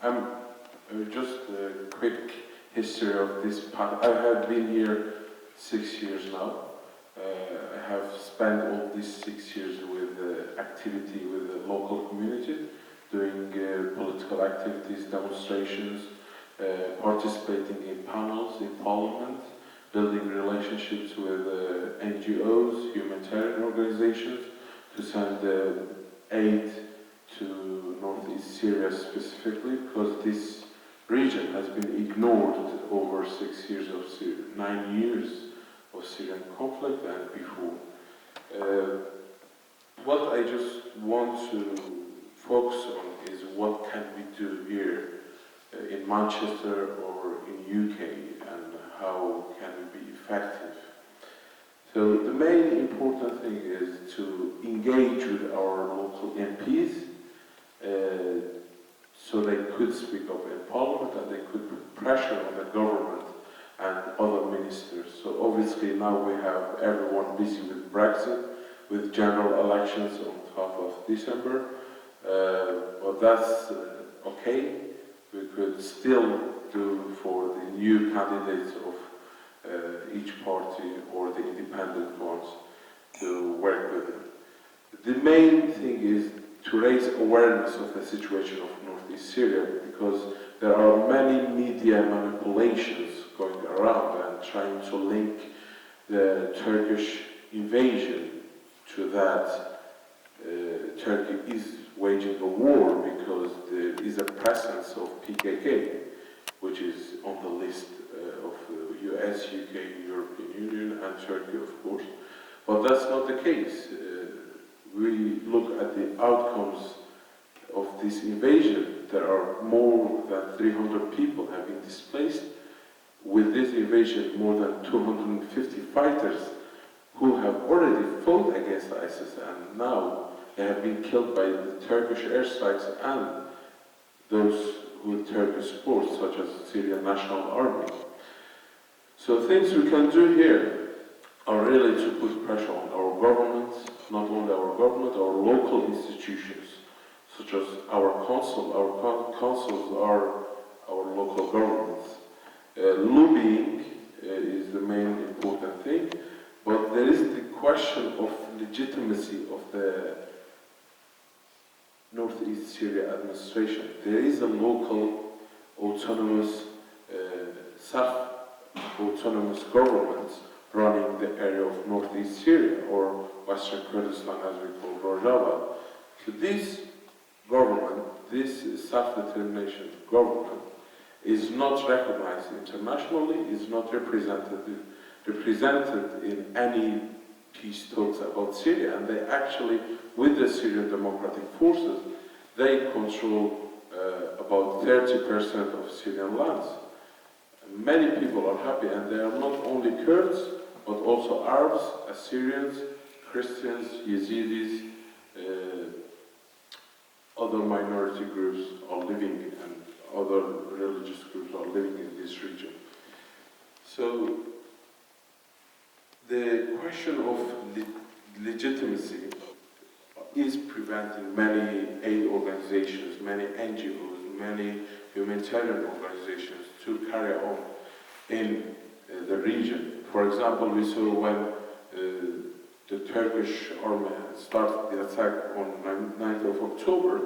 Just a quick history of this part. I have been here 6 years now. I have spent all these 6 years with activity with the local community, doing political activities, demonstrations, participating in panels in parliament, building relationships with NGOs, humanitarian organizations, to send aid to northeast Syria specifically, because this region has been ignored over 6 years of 9 years of Syrian conflict and before. What I just want to focus on is what can we do here in Manchester or in UK, and how can we be effective. So the main important thing is to engage with our local MPs so they could speak up in Parliament and they could put pressure on the government and other ministers. So obviously now we have everyone busy with Brexit, with general elections on 12th of December, but that's okay. We could still do for the new candidates of each party or the independent ones to work with them. The main thing is to raise awareness of the situation of northeast Syria, because there are many media manipulations going around and trying to link the Turkish invasion to that Turkey is waging a war because there is a presence of PKK, which is on the list of the US, UK, European Union and Turkey, of course. But that's not the case. We look at the outcomes of this invasion. There are more than 300 people have been displaced. With this invasion, more than 250 fighters who have already fought against ISIS, and now they have been killed by the Turkish airstrikes and those with Turkish support, such as the Syrian National Army. So things we can do here are really to put pressure on our government, not only our government, our local institutions, such as our council. Our councils are our local governments. Lobbying is the main important thing, but there is the question of legitimacy of the Northeast Syria administration. There is a local autonomous, self-autonomous government running the area of Northeast Syria, or Western Kurdistan as we call Rojava. So this government, this self-determination government, is not recognized internationally, is not represented in any peace talks about Syria, and they actually, with the Syrian Democratic Forces, they control about 30% of Syrian lands. Many people are happy, and they are not only Kurds, but also Arabs, Assyrians, Christians, Yazidis, other minority groups are living, and other religious groups are living in this region. So the question of legitimacy is preventing many aid organizations, many NGOs, many humanitarian organizations to carry on in the region. For example, we saw when the Turkish army started the attack on 9th of October,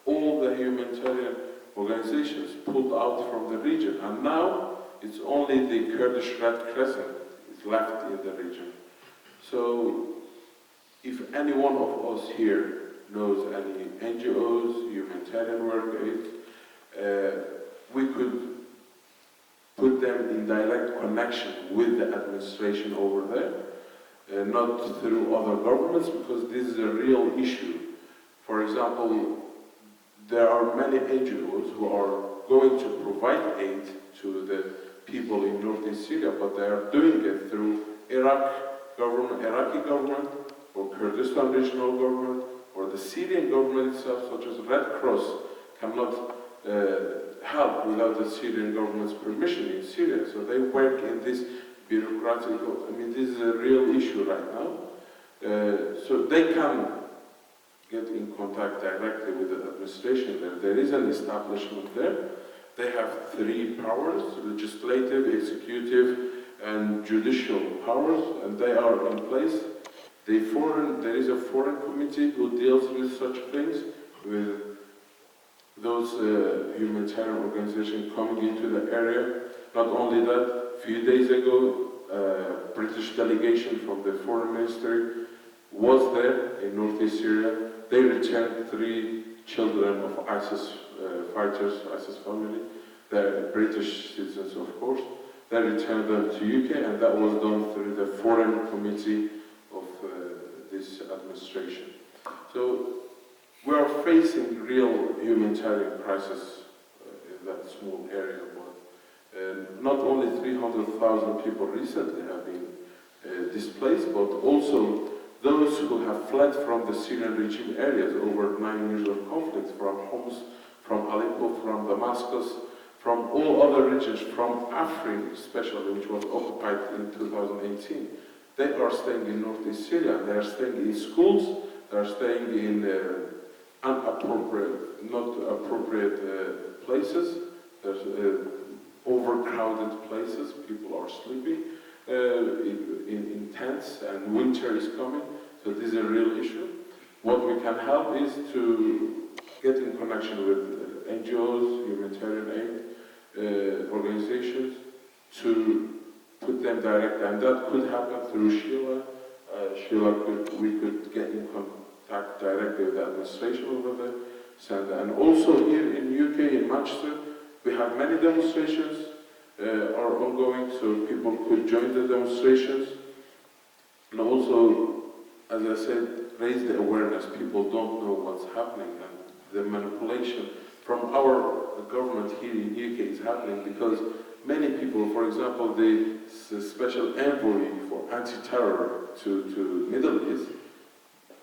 all the humanitarian organizations pulled out from the region, and now it's only the Kurdish Red Crescent is left in the region. So if any one of us here knows any NGOs, humanitarian work aid, we could put them in direct connection with the administration over there, not through other governments, because this is a real issue. For example, there are many NGOs who are going to provide aid to the people in northeast Syria, but they are doing it through Iraqi government, or Kurdistan regional government, or the Syrian government itself, such as Red Cross, cannot help without the Syrian government's permission in Syria. So they work in this bureaucratic, this is a real issue right now. So they can get in contact directly with the administration there. There is an establishment there. They have three powers: legislative, executive, and judicial powers, and they are in place. There is a foreign committee who deals with such things, with those humanitarian organizations coming into the area. Not only that, a few days ago, a British delegation from the foreign ministry was there in northeast Syria. They returned 3 children of ISIS fighters, ISIS family. They're British citizens, of course. They returned them to UK, and that was done through the foreign committee of this administration. So we are facing real humanitarian crisis in that small area. But not only 300,000 people recently have been displaced, but also those who have fled from the Syrian regime areas over 9 years of conflict, from Homs, from Aleppo, from Damascus, from all other regions, from Afrin especially, which was occupied in 2018. They are staying in northeast Syria. They are staying in schools. They are staying in not appropriate places. There's overcrowded places. People are sleeping in tents, and winter is coming. So this is a real issue. What we can help is to get in connection with NGOs, humanitarian aid organizations, to put them direct, and that could happen through Sheila. We could get in contact directly with the administration over there. And also here in UK, in Manchester, we have many demonstrations are ongoing, so people could join the demonstrations. And also, as I said, raise the awareness. People don't know what's happening, and the manipulation from our government here in UK is happening because many people, for example, the special envoy for anti-terror to Middle East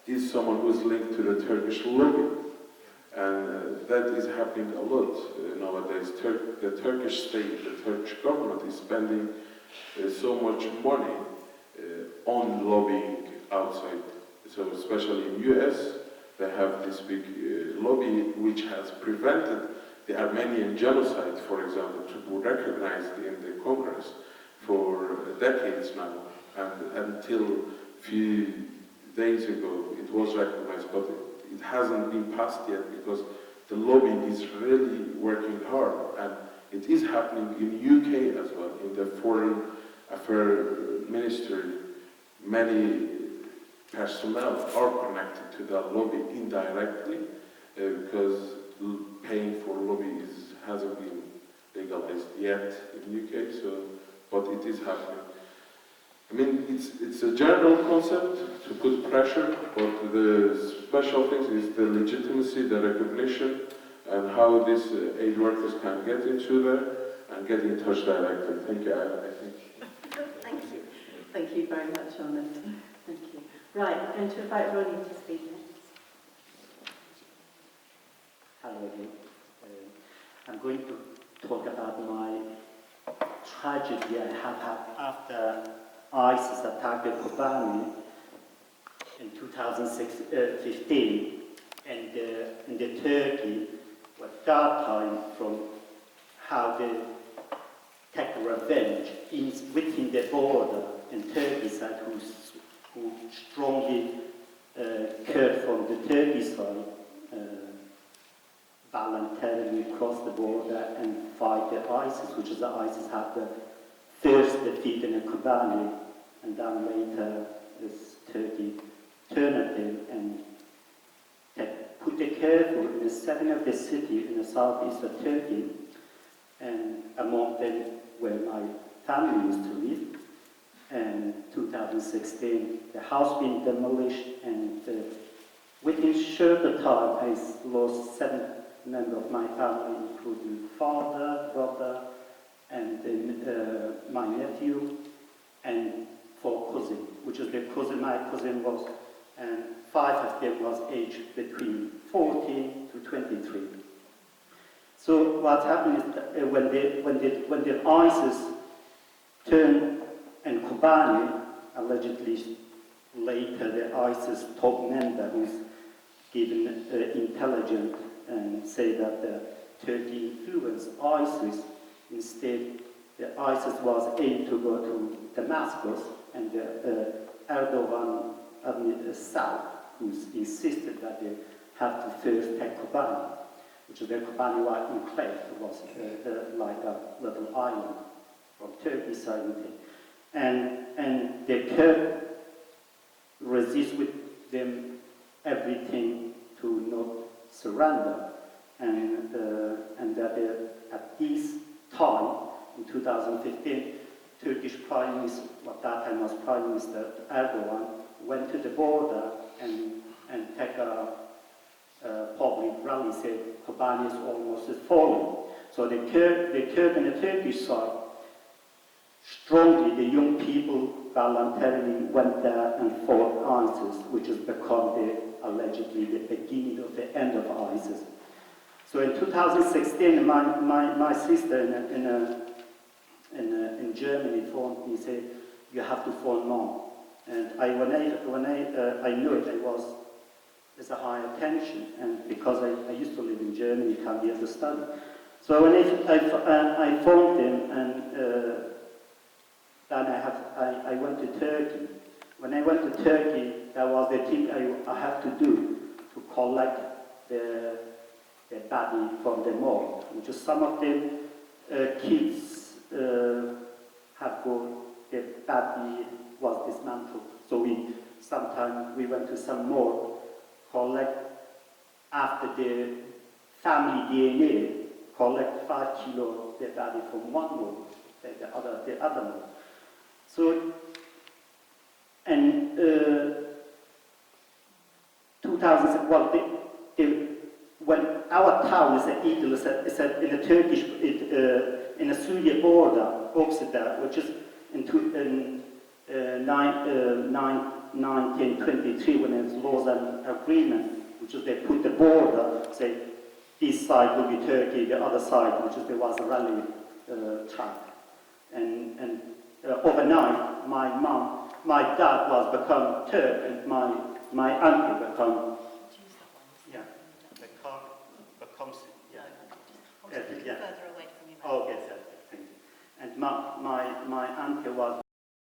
is someone who is linked to the Turkish lobby. And that is happening a lot nowadays. The Turkish state, the Turkish government is spending so much money on lobbying outside. So especially in US, they have this big lobby which has prevented the Armenian genocide, for example, to be recognized in the Congress for decades now. And until a few days ago, it was recognized, but it hasn't been passed yet because the lobby is really working hard, and it is happening in UK as well, in the Foreign Affairs Ministry. Many personnel are connected to that lobby indirectly because paying for lobby hasn't been legalized yet in UK, but it is happening. I mean, it's a general concept to put pressure, but the special thing is the legitimacy, the recognition, and how these aid workers can get into there and get in touch directly. Thank you, I think. Thank you. Thank you very much, Ahmed. Thank you. Right, I'm going to invite Roni to speak next. Hello again. I'm going to talk about my tragedy I have had after ISIS attacked Kobani in 2015, and in the Turkey, was third time from how they take revenge within the border in Turkey side, who strongly cared from the Turkey side, voluntarily cross the border and fight the ISIS, which is the ISIS had the first defeat in Kobani, and then later this Turkey turned it and put the careful in the center of the city in the southeast of Turkey, and among them where my family used to live. And 2016, the house being demolished, and within short time, I lost 7 members of my family, including father, brother, and my nephew, and 4 cousins, which is the cousin my cousin was, and 5 of them was aged between 14 to 23. So what happened is that when the ISIS turned and Kobani, allegedly later the ISIS top member who's given intelligence and say that Turkey influenced ISIS. Instead, ISIS was aimed to go to Damascus, and Erdogan South, who insisted that they have to first take Kobani, which is the Kobani was enclave. It was like a little island from Turkey side. And the Kurds resist with them everything to not surrender. And that at this time, in 2015, Turkish Prime Minister, at that time was Prime Minister Erdogan, went to the border and take a public rally, said Kobani is almost falling. So the Kurd and the Turkish side, strongly, the young people voluntarily went there and fought ISIS, which has become allegedly the beginning of the end of ISIS. So in 2016, my sister in Germany phoned me, said, "You have to phone mom." And when I knew it, there's a high attention, and because I used to live in Germany, come here to study. So when I phoned him, and then I went to Turkey. When I went to Turkey, that was the thing I have to do to collect the body from the morgue, which is some of the kids have got the body was dismantled. So sometimes we went to some morgue, collect after the family DNA, collect 5 kilos the body from one morgue, the other morgue. So, and 2000, well, when our town is Idil, is in the Turkish, in the Syria border, Oxida, which is in 1923, when it's Lausanne Agreement, which is they put the border, say this side will be Turkey, the other side, which is there was a rally track, and overnight, my dad was become Turk, and my uncle become